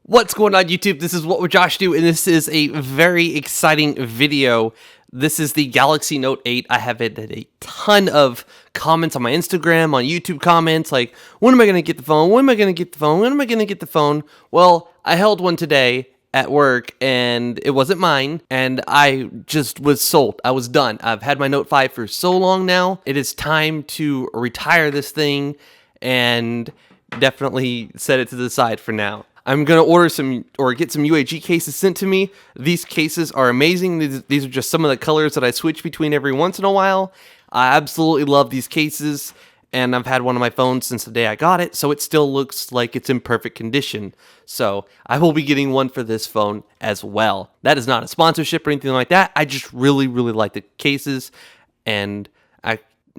What's going on, YouTube? This is What Would Josh Do, and this is a very exciting video. This is the Galaxy Note 8. I have had a ton of comments on my Instagram, on YouTube comments, like, when am I going to get the phone? When am I going to get the phone? When am I going to get the phone? Well, I held one today at work, and it wasn't mine, and I just was sold. I was done. I've had my Note 5 for so long now. It is time to retire this thing and definitely set it to the side for now. I'm going to order some or get some UAG cases sent to me. These cases are amazing. These are just some of the colors that I switch between every once in a while. I absolutely love these cases, and I've had one on my phone since the day I got it, so it still looks like it's in perfect condition. So I will be getting one for this phone as well. That is not a sponsorship or anything like that. I just really like the cases, and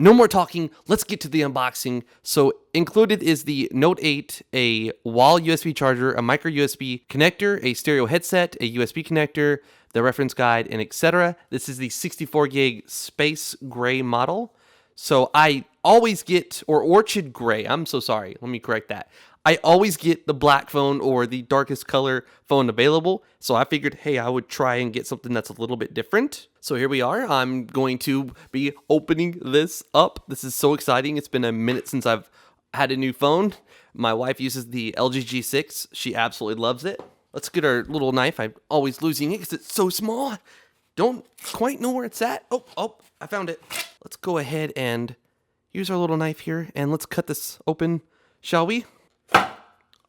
no more talking, let's get to the unboxing. So included is the Note 8, a wall USB charger, a micro USB connector, a stereo headset, a USB connector, the reference guide, and etc. This is the 64 gig space gray model. So I always get, or orchid gray, I'm so sorry, let me correct that. I always get the black phone or the darkest color phone available. So I figured, hey, I would try and get something that's a little bit different. So here we are. I'm going to be opening this up. This is so exciting. It's been a minute since I've had a new phone. My wife uses the LG G6. She absolutely loves it. Let's get our little knife. I'm always losing it because it's so small. Don't quite know where it's at. Oh, I found it. Let's go ahead and use our little knife here and let's cut this open, shall we?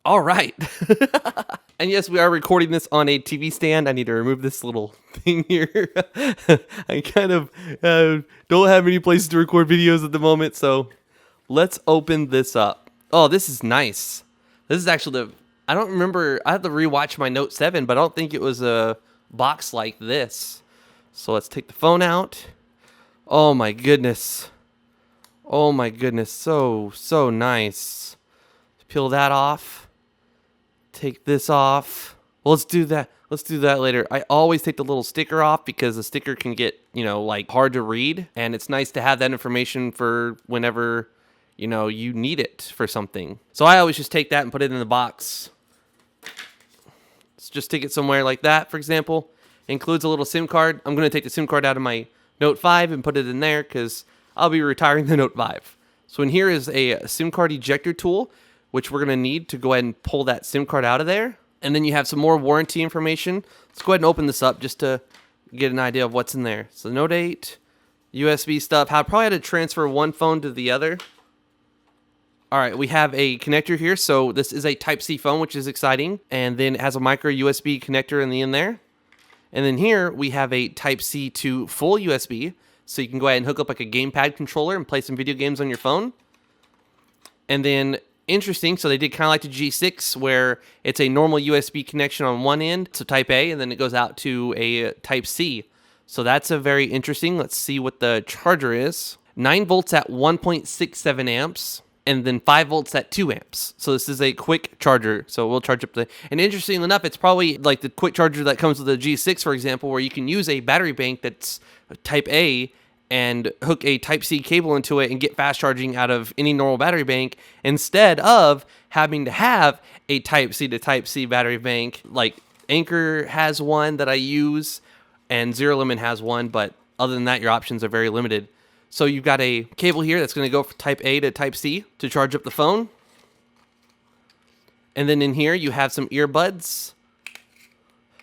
All right. And yes, we are recording this on a TV stand. I need to remove this little thing here. I kind of don't have any places to record videos at the moment, so let's open this up. Oh, this is nice. This is actually I don't remember, I have to rewatch my Note 7, but I don't think it was a box like this. So let's take the phone out. Oh my goodness. Oh my goodness, so nice. Peel that off. Take this off. Well, let's do that. Let's do that later. I always take the little sticker off because the sticker can get, like hard to read. And it's nice to have that information for whenever, you need it for something. So I always just take that and put it in the box. Let's just stick it somewhere like that, for example. It includes a little SIM card. I'm going to take the SIM card out of my Note 5 and put it in there because I'll be retiring the Note 5. So in here is a SIM card ejector tool, which we're going to need to go ahead and pull that SIM card out of there. And then you have some more warranty information. Let's go ahead and open this up just to get an idea of what's in there. So Note 8, USB stuff. I probably had to transfer one phone to the other. All right, we have a connector here. So this is a Type-C phone, which is exciting. And then it has a micro USB connector in the end there. And then here we have a Type-C to full USB. So you can go ahead and hook up like a gamepad controller and play some video games on your phone. And then interesting, so they did kind of like the G6 where it's a normal USB connection on one end, so Type A, and then it goes out to a Type C. So that's a very interesting. Let's see what the charger is. 9 volts at 1.67 amps, and then 5 volts at 2 amps. So this is a quick charger, so we'll charge up and interesting enough, it's probably like the quick charger that comes with the G6, for example, where you can use a battery bank that's Type A and hook a Type-C cable into it and get fast charging out of any normal battery bank instead of having to have a Type-C to Type-C battery bank. Like Anchor has one that I use and Zero Limit has one, but other than that, your options are very limited. So you've got a cable here that's going to go from Type A to Type-C to charge up the phone. And then in here, you have some earbuds.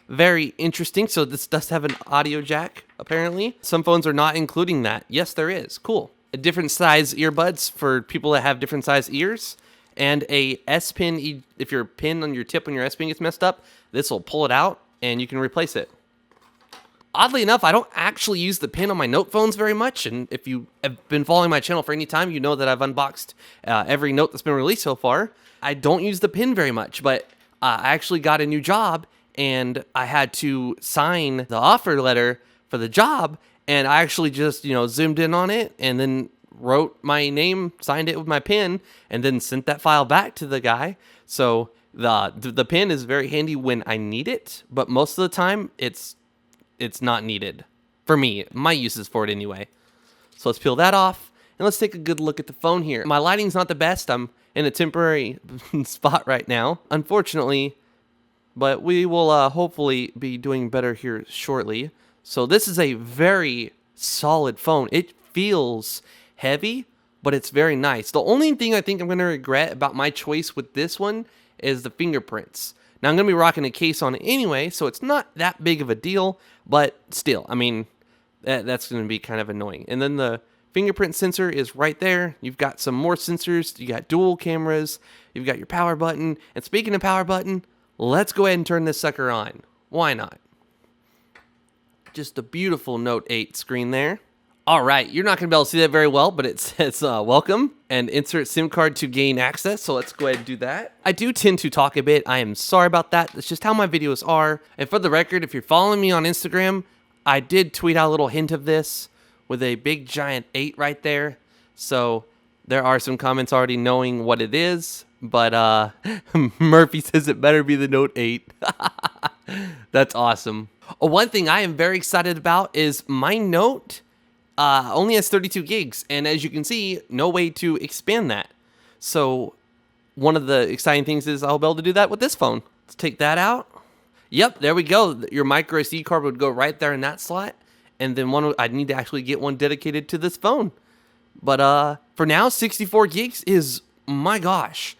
Very interesting. So this does have an audio jack, apparently. Some phones are not including that. Yes, there is. Cool. A different size earbuds for people that have different size ears. And a S Pen. If your pin on your tip on your S Pen gets messed up, this will pull it out and you can replace it. Oddly enough, I don't actually use the pin on my Note phones very much. And if you have been following my channel for any time, you know that I've unboxed every Note that's been released so far. I don't use the pin very much, but I actually got a new job and I had to sign the offer letter for the job, and I actually just, zoomed in on it and then wrote my name, signed it with my pen, and then sent that file back to the guy. So the pen is very handy when I need it, but most of the time it's not needed for me. My uses for it anyway. So let's peel that off and let's take a good look at the phone here. My lighting's not the best. I'm in a temporary spot right now. Unfortunately, but we will hopefully be doing better here shortly. So this is a very solid phone. It feels heavy, but it's very nice. The only thing I think I'm going to regret about my choice with this one is the fingerprints. Now, I'm going to be rocking a case on it anyway, so it's not that big of a deal, but still, I mean, that's going to be kind of annoying. And then the fingerprint sensor is right there. You've got some more sensors. You got dual cameras. You've got your power button. And speaking of power button, let's go ahead and turn this sucker on. Why not? Just a beautiful Note 8 screen there. All right, you're not going to be able to see that very well, but it says welcome and insert SIM card to gain access. So let's go ahead and do that. I do tend to talk a bit. I am sorry about that. That's just how my videos are. And for the record, if you're following me on Instagram, I did tweet out a little hint of this with a big giant 8 right there. So there are some comments already knowing what it is. But Murphy says it better be the Note 8. That's awesome. One thing I am very excited about is my Note only has 32 gigs, and as you can see, no way to expand that. So one of the exciting things is I'll be able to do that with this phone. Let's take that out. Yep, there we go. Your micro SD card would go right there in that slot, and then I'd need to actually get one dedicated to this phone. But for now, 64 gigs is, my gosh,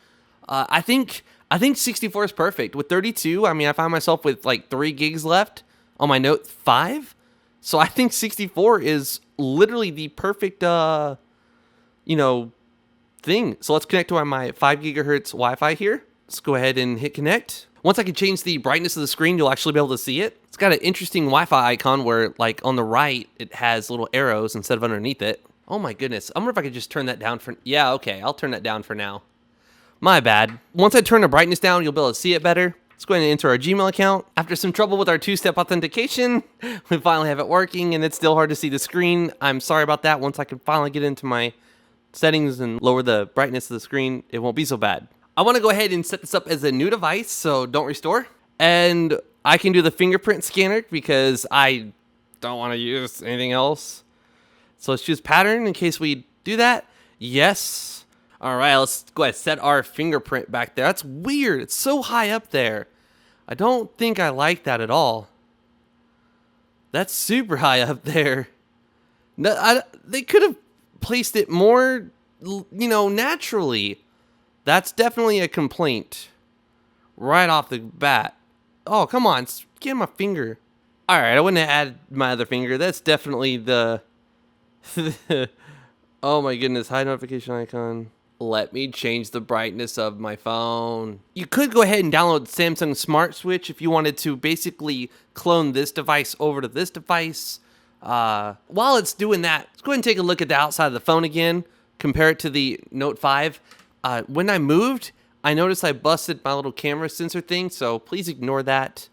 I think 64 is perfect. With 32, I mean, I find myself with like 3 gigs left on my Note 5. So I think 64 is literally the perfect, thing. So let's connect to my 5 gigahertz Wi-Fi here. Let's go ahead and hit connect. Once I can change the brightness of the screen, you'll actually be able to see it. It's got an interesting Wi-Fi icon where, like, on the right, it has little arrows instead of underneath it. Oh my goodness. I wonder if I could just turn that down for... Yeah, okay. I'll turn that down for now. My bad. Once I turn the brightness down, you'll be able to see it better. Let's go ahead and enter our Gmail account. After some trouble with our 2-step authentication, we finally have it working, and it's still hard to see the screen. I'm sorry about that. Once I can finally get into my settings and lower the brightness of the screen, it won't be so bad. I want to go ahead and set this up as a new device, so don't restore. And I can do the fingerprint scanner because I don't want to use anything else. So let's choose pattern in case we do that. Yes. All right, let's go ahead and set our fingerprint back there. That's weird. It's so high up there. I don't think I like that at all. That's super high up there. No, they could have placed it more, naturally. That's definitely a complaint right off the bat. Oh, come on. Get my finger. All right, I wouldn't have added my other finger. That's definitely the... Oh my goodness, hide notification icon. Let me change the brightness of my phone. You could go ahead and download Samsung Smart Switch if you wanted to basically clone this device over to this device. While it's doing that, let's go ahead and take a look at the outside of the phone again. Compare it to the Note 5. When I moved, I noticed I busted my little camera sensor thing, so please ignore that.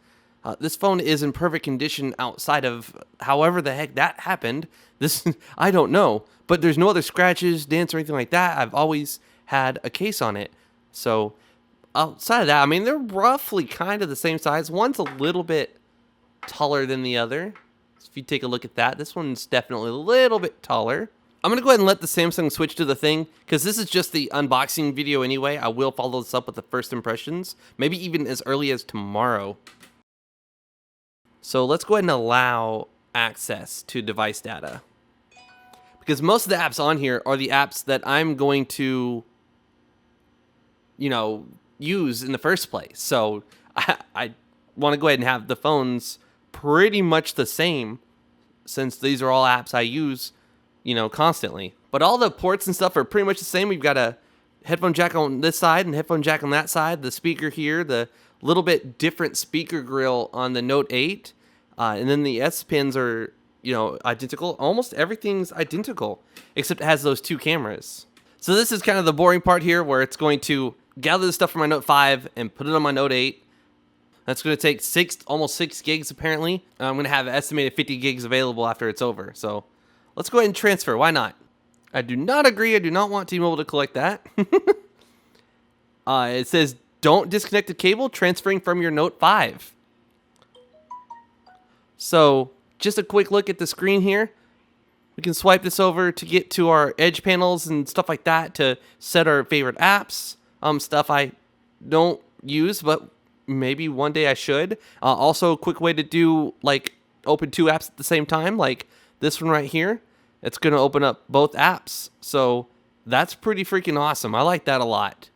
This phone is in perfect condition outside of however the heck that happened. I don't know. But there's no other scratches, dents, or anything like that. I've always had a case on it. So outside of that, I mean, they're roughly kind of the same size. One's a little bit taller than the other. So if you take a look at that, this one's definitely a little bit taller. I'm going to go ahead and let the Samsung Switch do the thing, because this is just the unboxing video anyway. I will follow this up with the first impressions, maybe even as early as tomorrow. So let's go ahead and allow access to device data. Because most of the apps on here are the apps that I'm going to, use in the first place. So I want to go ahead and have the phones pretty much the same, since these are all apps I use, constantly. But all the ports and stuff are pretty much the same. We've got a headphone jack on this side and headphone jack on that side. The speaker here, the little bit different speaker grill on the Note 8. And then the S pins are... identical. Almost everything's identical, except it has those 2 cameras. So this is kind of the boring part here, where it's going to gather the stuff from my Note 5 and put it on my Note 8. That's going to take almost 6 gigs apparently. I'm going to have an estimated 50 gigs available after it's over. So let's go ahead and transfer. Why not? I do not agree. I do not want T-Mobile to collect that. It says, don't disconnect the cable, transferring from your Note 5. So... just a quick look at the screen here. We can swipe this over to get to our edge panels and stuff like that to set our favorite apps. Stuff I don't use, but maybe one day I should. Also, a quick way to do, like, open 2 apps at the same time, like this one right here. It's going to open up both apps. So that's pretty freaking awesome. I like that a lot.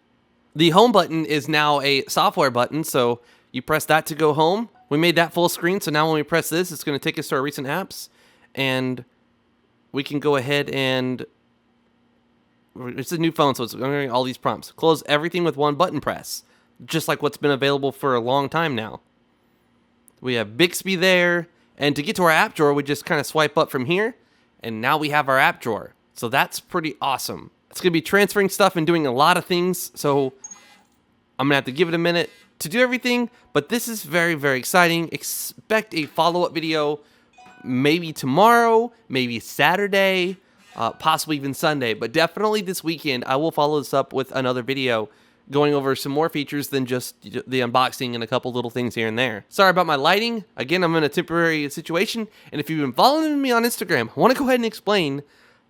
The home button is now a software button, so you press that to go home. We made that full screen, so now when we press this, it's going to take us to our recent apps, and we can go ahead and, it's a new phone, so it's going to all these prompts. Close everything with one button press, just like what's been available for a long time now. We have Bixby there, and to get to our app drawer, we just kind of swipe up from here, and now we have our app drawer. So that's pretty awesome. It's going to be transferring stuff and doing a lot of things, so I'm going to have to give it a minute to do everything, but this is very, very exciting. Expect a follow-up video maybe tomorrow, maybe Saturday, possibly even Sunday, but definitely this weekend I will follow this up with another video going over some more features than just the unboxing and a couple little things here and there. Sorry about my lighting. Again, I'm in a temporary situation, and if you've been following me on Instagram, I want to go ahead and explain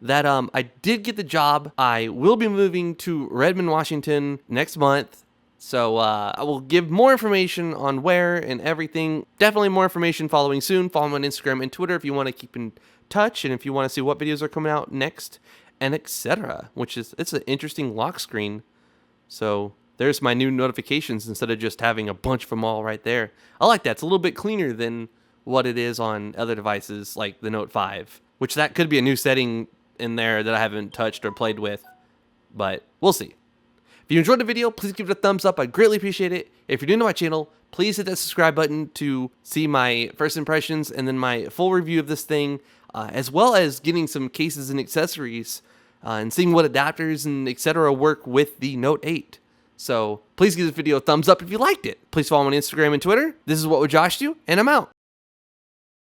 that I did get the job. I will be moving to Redmond, Washington next month. So I will give more information on where and everything. Definitely more information following soon. Follow me on Instagram and Twitter if you want to keep in touch and if you want to see what videos are coming out next and etc. It's an interesting lock screen. So there's my new notifications instead of just having a bunch of them all right there. I like that. It's a little bit cleaner than what it is on other devices like the Note 5, which that could be a new setting in there that I haven't touched or played with, but we'll see. If you enjoyed the video, please give it a thumbs up. I'd greatly appreciate it. If you're new to my channel, please hit that subscribe button to see my first impressions and then my full review of this thing, as well as getting some cases and accessories and seeing what adapters and etc. work with the Note 8. So please give this video a thumbs up if you liked it. Please follow me on Instagram and Twitter. This is What Would Josh Do, and I'm out.